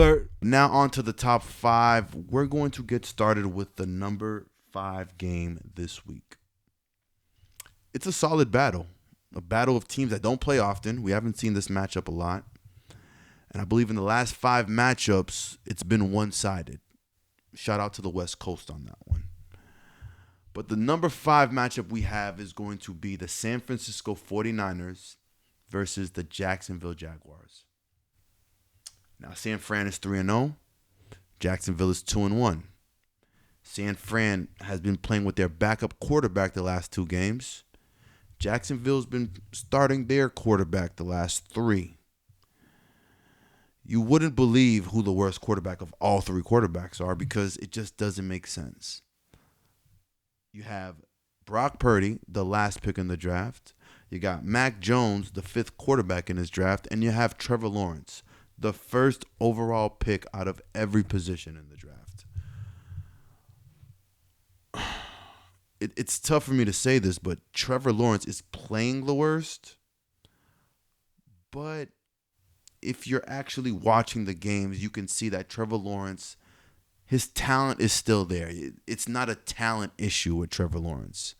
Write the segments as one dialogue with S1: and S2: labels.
S1: Blirt. Now on to the top 5. We're going to get started with the number 5 game this week. It's a solid battle. A battle of teams that don't play often. We haven't seen this matchup a lot. And I believe in the last 5 matchups, it's been one-sided. Shout out to the West Coast on that one. But the number 5 matchup we have is going to be the San Francisco 49ers versus the Jacksonville Jaguars. Now, San Fran is 3-0. Jacksonville is 2-1. San Fran has been playing with their backup quarterback the last 2 games. Jacksonville's been starting their quarterback the last 3. You wouldn't believe who the worst quarterback of all 3 quarterbacks are because it just doesn't make sense. You have Brock Purdy, the last pick in the draft. You got Mac Jones, the 5th quarterback in his draft. And you have Trevor Lawrence, the 1st overall pick out of every position in the draft. It's tough for me to say this, but Trevor Lawrence is playing the worst. But if you're actually watching the games, you can see that Trevor Lawrence, his talent is still there. It's not a talent issue with Trevor Lawrence.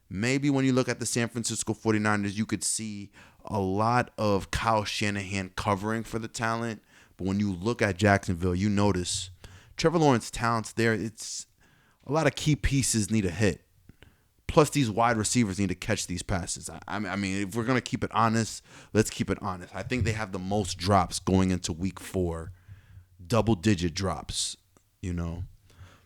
S1: Maybe when you look at the San Francisco 49ers, you could see a lot of Kyle Shanahan covering for the talent. But when you look at Jacksonville, you notice Trevor Lawrence's talent's there. It's a lot of key pieces need a hit. Plus, these wide receivers need to catch these passes. I mean, if we're going to keep it honest, let's keep it honest. I think they have the most drops going into week 4. Double-digit drops, you know.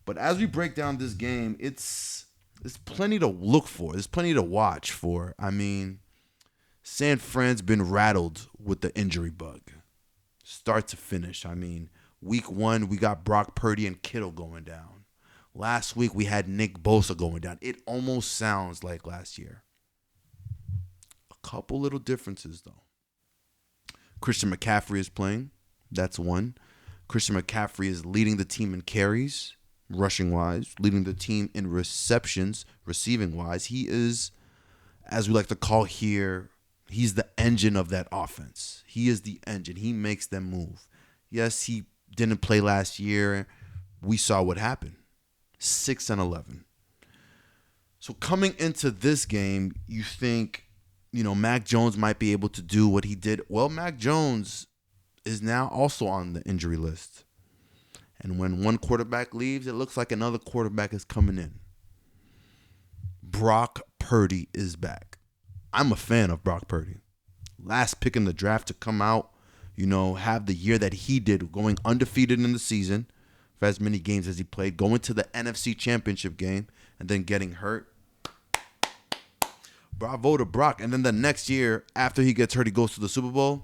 S1: But as we break down this game, there's plenty to look for. There's plenty to watch for. I mean, San Fran's been rattled with the injury bug. Start to finish. I mean, week 1, we got Brock Purdy and Kittle going down. Last week, we had Nick Bosa going down. It almost sounds like last year. A couple little differences, though. Christian McCaffrey is playing. That's one. Christian McCaffrey is leading the team in carries, rushing-wise, leading the team in receptions, receiving-wise. He is, as we like to call here, he's the engine of that offense. He is the engine. He makes them move. Yes, he didn't play last year. We saw what happened. 6-11. So coming into this game, you think, Mac Jones might be able to do what he did. Well, Mac Jones is now also on the injury list. And when one quarterback leaves, it looks like another quarterback is coming in. Brock Purdy is back. I'm a fan of Brock Purdy. Last pick in the draft to come out, have the year that he did, going undefeated in the season for as many games as he played, going to the NFC Championship game, and then getting hurt. Bravo to Brock. And then the next year, after he gets hurt, he goes to the Super Bowl.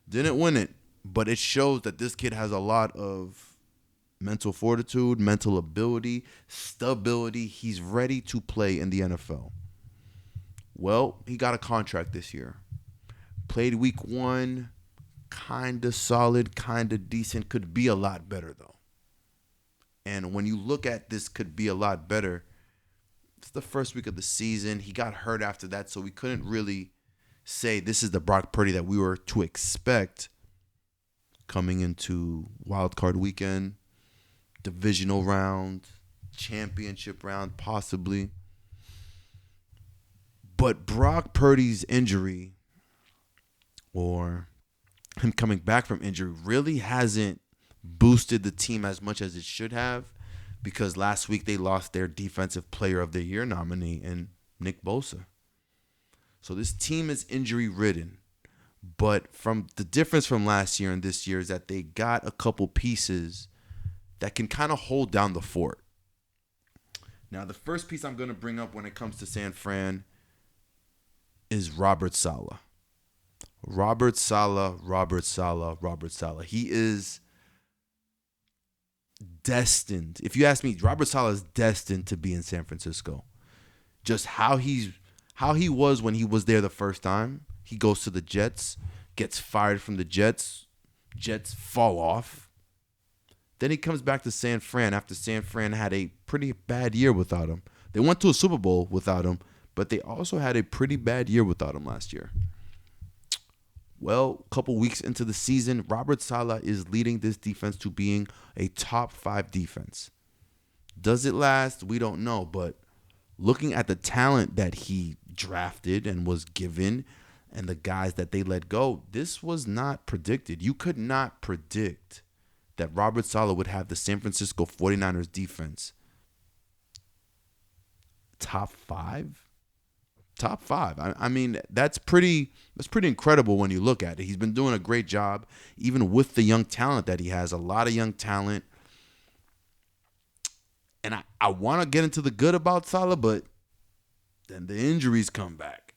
S1: Didn't win it, but it shows that this kid has a lot of mental fortitude, mental ability, stability. He's ready to play in the NFL. Well, he got a contract this year. Played week 1. Kind of solid, kind of decent. Could be a lot better, though. And when you look at this could be a lot better, it's the first week of the season. He got hurt after that, so we couldn't really say this is the Brock Purdy that we were to expect coming into Wild Card Weekend, divisional round, championship round, possibly. But Brock Purdy's injury, or him coming back from injury, really hasn't boosted the team as much as it should have, because last week they lost their Defensive Player of the Year nominee in Nick Bosa. So this team is injury-ridden. But from the difference from last year and this year is that they got a couple pieces that can kind of hold down the fort. Now, the first piece I'm going to bring up when it comes to San Fran is Robert Saleh. Robert Saleh. He is destined. If you ask me, Robert Saleh is destined to be in San Francisco. Just how he was when he was there the first time. He goes to the Jets, gets fired from the Jets. Jets fall off. Then he comes back to San Fran after San Fran had a pretty bad year without him. They went to a Super Bowl without him, but they also had a pretty bad year without him last year. Well, a couple weeks into the season, Robert Saleh is leading this defense to being a top 5 defense. Does it last? We don't know, but looking at the talent that he drafted and was given and the guys that they let go, this was not predicted. You could not predict that Robert Saleh would have the San Francisco 49ers defense top 5. Top 5. I mean, that's pretty incredible when you look at it. He's been doing a great job, even with the young talent that he has. A lot of young talent. And I want to get into the good about Saleh, but then the injuries come back.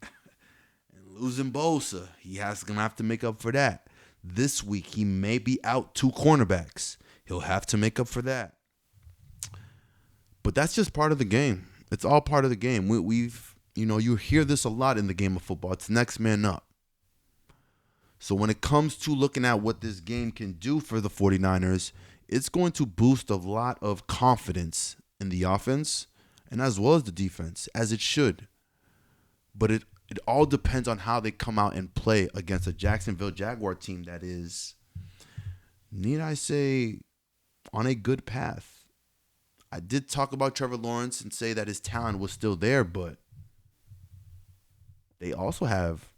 S1: And losing Bosa, going to have to make up for that. This week, he may be out 2 cornerbacks. He'll have to make up for that. But that's just part of the game. It's all part of the game. You hear this a lot in the game of football. It's next man up. So when it comes to looking at what this game can do for the 49ers, it's going to boost a lot of confidence in the offense and as well as the defense, as it should. But it all depends on how they come out and play against a Jacksonville Jaguar team that is, need I say, on a good path. I did talk about Trevor Lawrence and say that his talent was still there, but they also have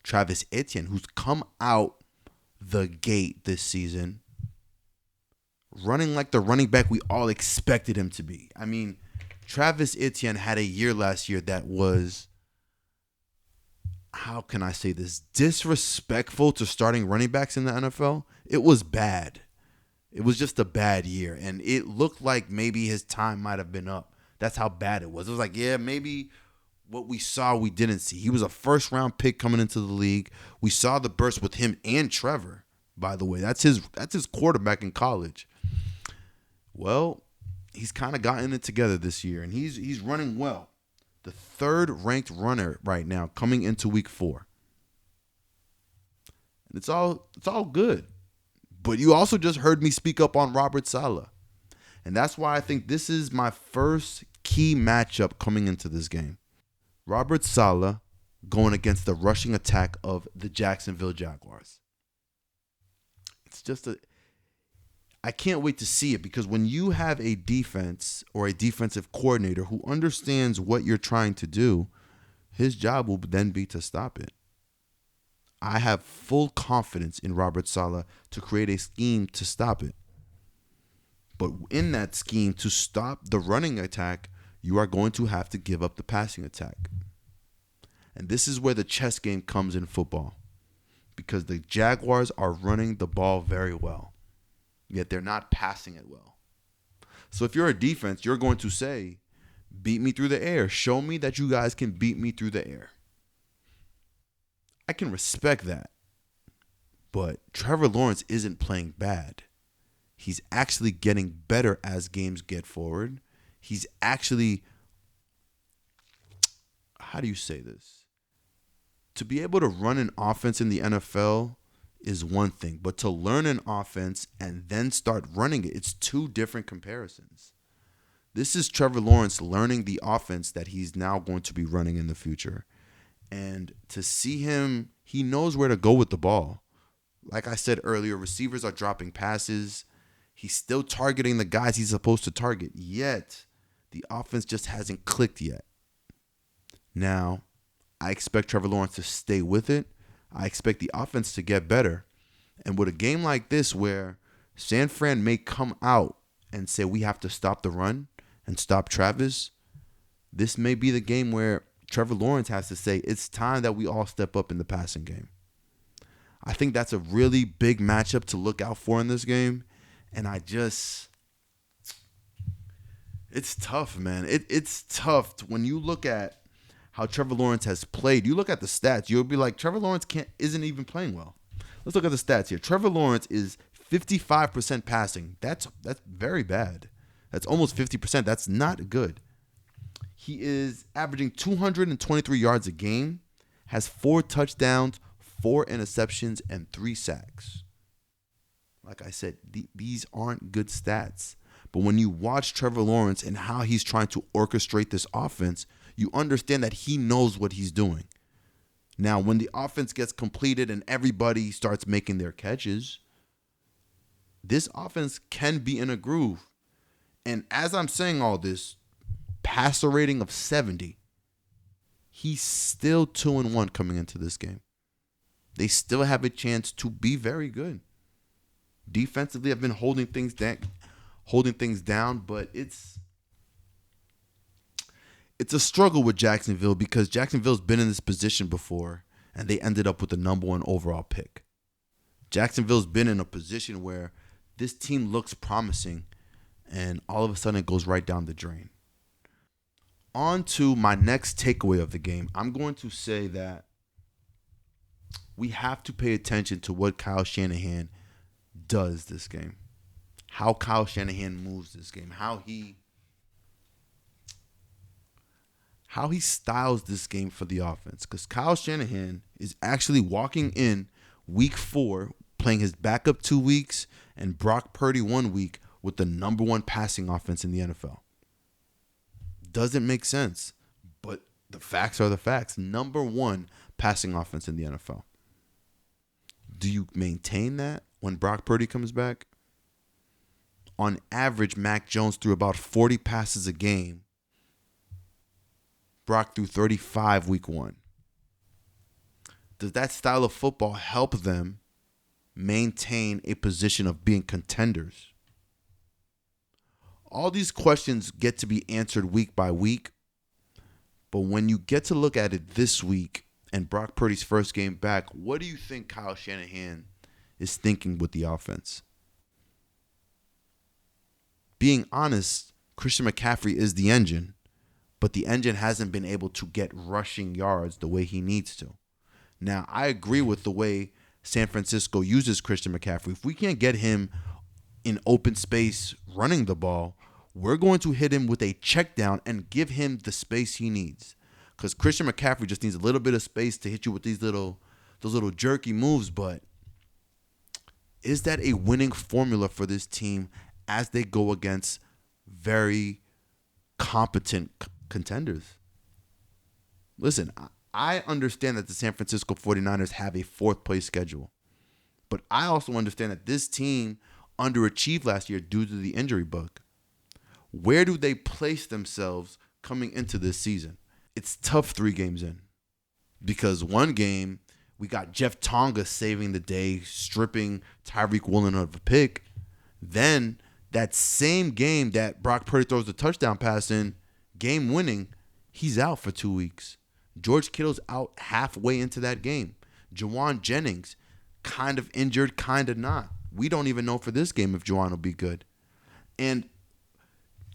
S1: Travis Etienne, who's come out the gate this season running like the running back we all expected him to be. I mean, Travis Etienne had a year last year that was, how can I say this, disrespectful to starting running backs in the NFL. It was bad. It was just a bad year, and it looked like maybe his time might have been up. That's how bad it was. It was like, yeah, maybe what we saw we didn't see. He was a first-round pick coming into the league. We saw the burst with him and Trevor, by the way. That's his quarterback in college. Well, he's kind of gotten it together this year, and he's running well. The 3rd-ranked runner right now coming into week 4. And it's all good. But you also just heard me speak up on Robert Saleh. And that's why I think this is my first key matchup coming into this game. Robert Saleh going against the rushing attack of the Jacksonville Jaguars. It's just I can't wait to see it, because when you have a defense or a defensive coordinator who understands what you're trying to do, his job will then be to stop it. I have full confidence in Robert Saleh to create a scheme to stop it. But in that scheme, to stop the running attack, you are going to have to give up the passing attack. And this is where the chess game comes in football, because the Jaguars are running the ball very well, yet they're not passing it well. So if you're a defense, you're going to say, beat me through the air. Show me that you guys can beat me through the air. I can respect that. But Trevor Lawrence isn't playing bad. He's actually getting better as games get forward. He's actually, how do you say this? To be able to run an offense in the NFL is one thing, but to learn an offense and then start running it, it's 2 different comparisons. This is Trevor Lawrence learning the offense that he's now going to be running in the future. And to see him, he knows where to go with the ball. Like I said earlier, receivers are dropping passes. He's still targeting the guys he's supposed to target, yet the offense just hasn't clicked yet. Now, I expect Trevor Lawrence to stay with it. I expect the offense to get better. And with a game like this where San Fran may come out and say we have to stop the run and stop Travis, this may be the game where Trevor Lawrence has to say it's time that we all step up in the passing game. I think that's a really big matchup to look out for in this game. And it's tough, man. It's tough when you look at how Trevor Lawrence has played. You look at the stats, you'll be like, Trevor Lawrence isn't even playing well. Let's look at the stats here. Trevor Lawrence is 55% passing. That's very bad. That's almost 50%. That's not good. He is averaging 223 yards a game, has 4 touchdowns, 4 interceptions, and 3 sacks. Like I said, these aren't good stats. But when you watch Trevor Lawrence and how he's trying to orchestrate this offense, you understand that he knows what he's doing. Now, when the offense gets completed and everybody starts making their catches, this offense can be in a groove. And as I'm saying all this, passer rating of 70, he's still 2-1 coming into this game. They still have a chance to be very good. Defensively, I've been holding things down, but it's a struggle with Jacksonville because Jacksonville's been in this position before and they ended up with the number 1 overall pick. Jacksonville's been in a position where this team looks promising and all of a sudden it goes right down the drain. On to my next takeaway of the game. I'm going to say that we have to pay attention to what Kyle Shanahan does this game. How Kyle Shanahan moves this game. How he styles this game for the offense. Because Kyle Shanahan is actually walking in week 4, playing his backup 2 weeks, and Brock Purdy 1 week with the number 1 passing offense in the NFL. Doesn't make sense, but the facts are the facts. Number 1 passing offense in the NFL. Do you maintain that when Brock Purdy comes back? On average, Mac Jones threw about 40 passes a game. Brock threw 35 week 1. Does that style of football help them maintain a position of being contenders? All these questions get to be answered week by week. But when you get to look at it this week and Brock Purdy's first game back, what do you think Kyle Shanahan is thinking with the offense? Being honest, Christian McCaffrey is the engine, but the engine hasn't been able to get rushing yards the way he needs to. Now, I agree with the way San Francisco uses Christian McCaffrey. If we can't get him in open space running the ball, we're going to hit him with a check down and give him the space he needs. Because Christian McCaffrey just needs a little bit of space to hit you with those little jerky moves. But is that a winning formula for this team as they go against very competent contenders? Listen, I understand that the San Francisco 49ers have a 4th place schedule. But I also understand that this team underachieved last year due to the injury bug. Where do they place themselves coming into this season? It's tough 3 games in. Because one game, we got Jeff Tonga saving the day, stripping Tyreek Woolen of a pick. Then that same game that Brock Purdy throws the touchdown pass in, game winning, he's out for 2 weeks. George Kittle's out halfway into that game. Juwan Jennings, kind of injured, kind of not. We don't even know for this game if Juwan will be good. And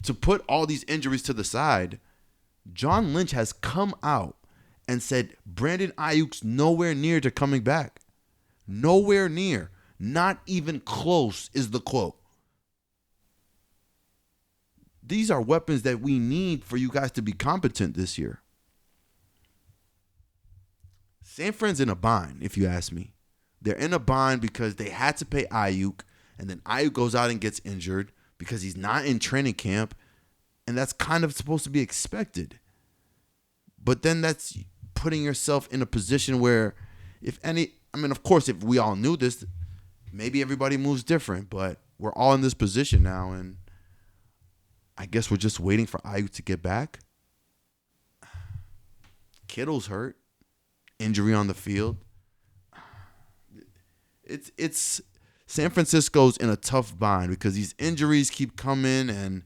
S1: to put all these injuries to the side, John Lynch has come out and said Brandon Ayuk's nowhere near to coming back. Nowhere near. Not even close is the quote. These are weapons that we need for you guys to be competent this year. San Fran's in a bind, if you ask me. They're in a bind because they had to pay Ayuk, and then Ayuk goes out and gets injured because he's not in training camp, and that's kind of supposed to be expected. But then that's putting yourself in a position where, of course, if we all knew this, maybe everybody moves different, but we're all in this position now, and I guess we're just waiting for Ayuk to get back. Kittle's hurt. Injury on the field. It's San Francisco's in a tough bind because these injuries keep coming, and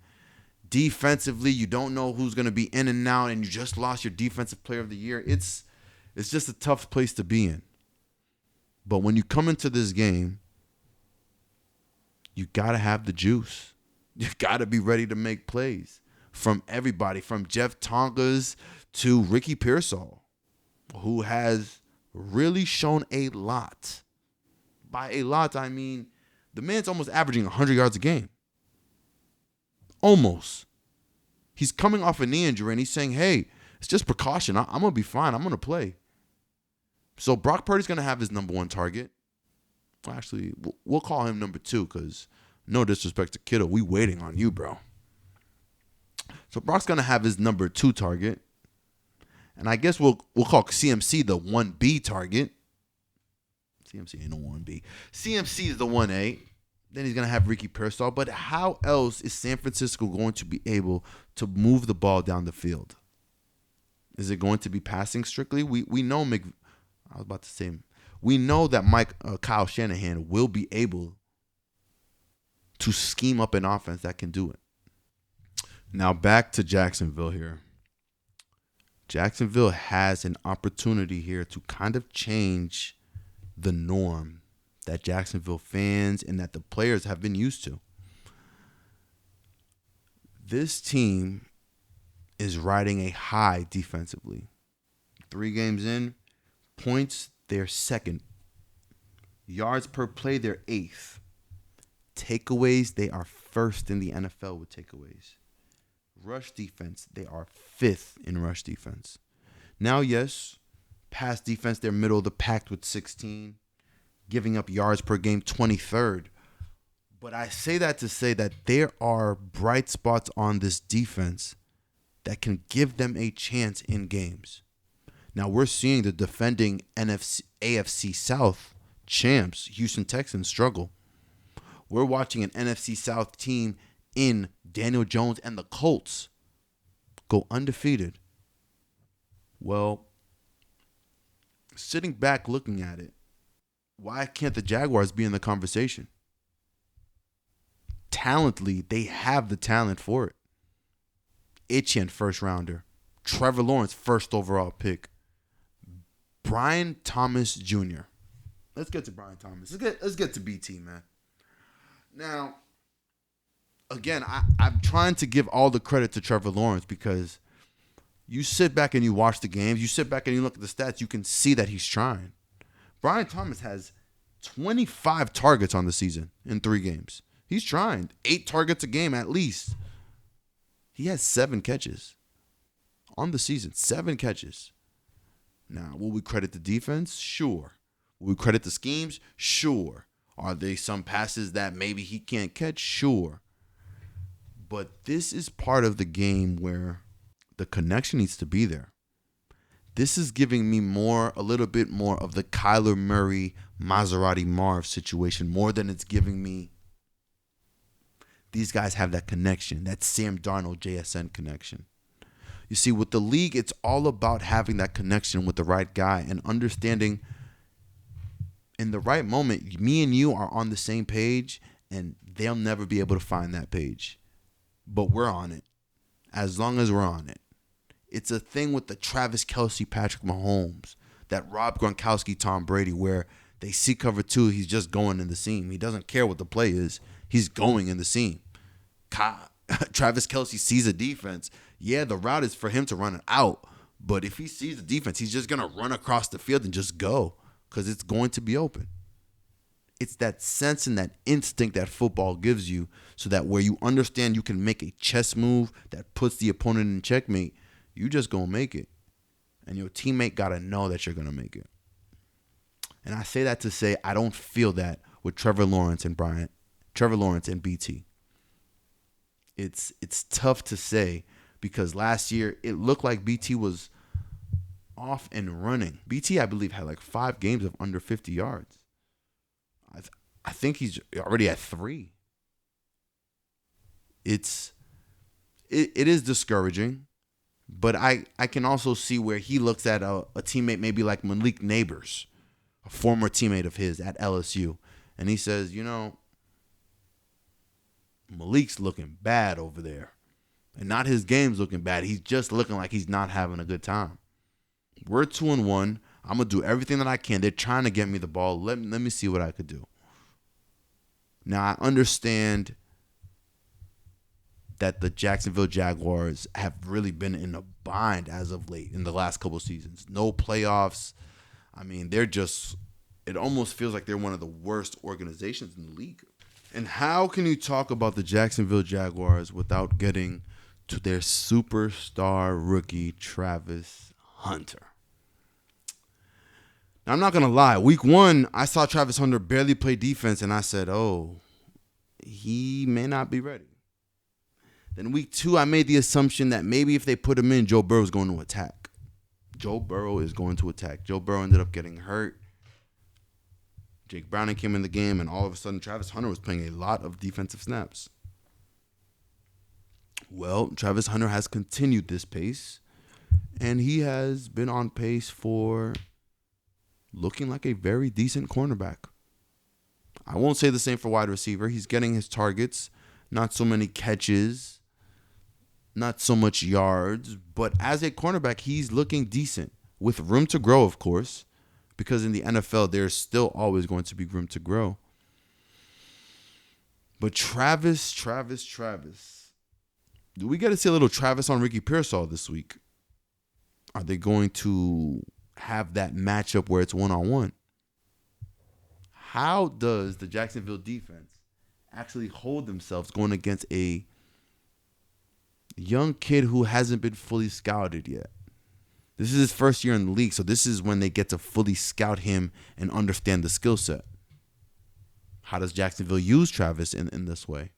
S1: defensively you don't know who's going to be in and out, and you just lost your defensive player of the year. It's just a tough place to be in. But when you come into this game, you got to have the juice. You got to be ready to make plays from everybody, from Jeff Tongas to Ricky Pearsall, who has really shown a lot. By a lot, I mean the man's almost averaging 100 yards a game. Almost. He's coming off a knee injury, and he's saying, hey, it's just precaution. I'm going to be fine. I'm going to play. So Brock Purdy's going to have his number 1 target. Well, actually, we'll call him number 2 because no disrespect to Kittle. We waiting on you, bro. So Brock's going to have his number 2 target. And I guess we'll call CMC the 1B target. CMC ain't no 1B. CMC is the 1A. Then he's going to have Ricky Pearsall. But how else is San Francisco going to be able to move the ball down the field? Is it going to be passing strictly? We know we know that Kyle Shanahan will be able to scheme up an offense that can do it. Now back to Jacksonville here. Jacksonville has an opportunity here to kind of change the norm that Jacksonville fans and that the players have been used to. This team is riding a high defensively. 3 games in, points, they're second. Yards per play, they're 8th. Takeaways, they are first in the NFL with takeaways. Rush defense, they are 5th in rush defense. Now, yes, pass defense, they're middle of the pack with 16. Giving up yards per game, 23rd. But I say that to say that there are bright spots on this defense that can give them a chance in games. Now, we're seeing the defending AFC South champs, Houston Texans, struggle. We're watching an NFC South team in Daniel Jones and the Colts go undefeated. Well, sitting back looking at it, why can't the Jaguars be in the conversation? Talently, they have the talent for it. Etienne, first rounder. Trevor Lawrence, first overall pick. Brian Thomas Jr. Let's get to Brian Thomas. Let's get to BT, man. Now, again, I'm trying to give all the credit to Trevor Lawrence because you sit back and you watch the games. You sit back and you look at the stats. You can see that he's trying. Brian Thomas has 25 targets on the season in 3 games. He's trying. 8 targets a game at least. He has 7 catches on the season. 7 catches. Now, will we credit the defense? Sure. Will we credit the schemes? Sure. Are there some passes that maybe he can't catch? Sure. But this is part of the game where the connection needs to be there. This is giving me a little bit more of the Kyler Murray, Maserati Marv situation, more than it's giving me. These guys have that connection, that Sam Darnold, JSN connection. You see, with the league, it's all about having that connection with the right guy and understanding in the right moment, me and you are on the same page, and they'll never be able to find that page. But we're on it. As long as we're on it. It's a thing with the Travis Kelce, Patrick Mahomes, that Rob Gronkowski, Tom Brady, where they see cover 2, he's just going in the seam. He doesn't care what the play is. He's going in the seam. Travis Kelce sees a defense. Yeah, the route is for him to run it out. But if he sees the defense, he's just going to run across the field and just go because it's going to be open. It's that sense and that instinct that football gives you so that where you understand you can make a chess move that puts the opponent in checkmate, you just going to make it. And your teammate got to know that you're going to make it. And I say that to say I don't feel that with Trevor Lawrence and BT. It's tough to say because last year it looked like BT was off and running. BT, I believe, had like 5 games of under 50 yards. I think he's already at 3. It is discouraging, but I can also see where he looks at a teammate maybe like Malik Neighbors, a former teammate of his at LSU, and he says, Malik's looking bad over there. And not his game's looking bad. He's just looking like he's not having a good time. We're 2-1. I'm going to do everything that I can. They're trying to get me the ball. Let me see what I could do. Now, I understand that the Jacksonville Jaguars have really been in a bind as of late in the last couple seasons. No playoffs. I mean, it almost feels like they're one of the worst organizations in the league. And how can you talk about the Jacksonville Jaguars without getting to their superstar rookie, Travis Hunter? Now, I'm not going to lie. Week 1, I saw Travis Hunter barely play defense, and I said, oh, he may not be ready. Then week 2, I made the assumption that maybe if they put him in, Joe Burrow's going to attack. Joe Burrow is going to attack. Joe Burrow ended up getting hurt. Jake Browning came in the game, and all of a sudden, Travis Hunter was playing a lot of defensive snaps. Well, Travis Hunter has continued this pace, and he has been on pace for looking like a very decent cornerback. I won't say the same for wide receiver. He's getting his targets, not so many catches, not so much yards, but as a cornerback, he's looking decent with room to grow, of course, because in the NFL, there's still always going to be room to grow. But Travis. Do we get to see a little Travis on Ricky Pearsall this week? Are they going to have that matchup where it's one-on-one? How does the Jacksonville defense actually hold themselves going against a young kid who hasn't been fully scouted yet? This is his first year in the league, so this is when they get to fully scout him and understand the skill set. How does Jacksonville use Travis in this way?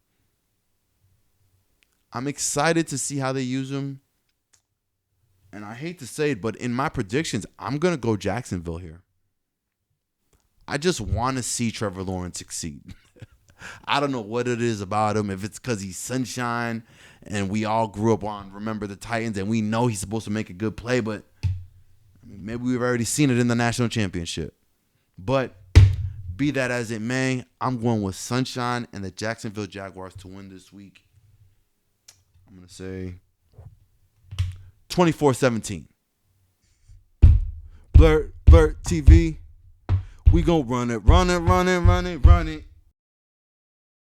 S1: I'm excited to see how they use him. And I hate to say it, but in my predictions, I'm going to go Jacksonville here. I just want to see Trevor Lawrence succeed. I don't know what it is about him. If it's because he's sunshine and we all grew up on Remember the Titans and we know he's supposed to make a good play, but maybe we've already seen it in the national championship. But be that as it may, I'm going with sunshine and the Jacksonville Jaguars to win this week. I'm going to say 24-17. Blirt TV. We gon' run it.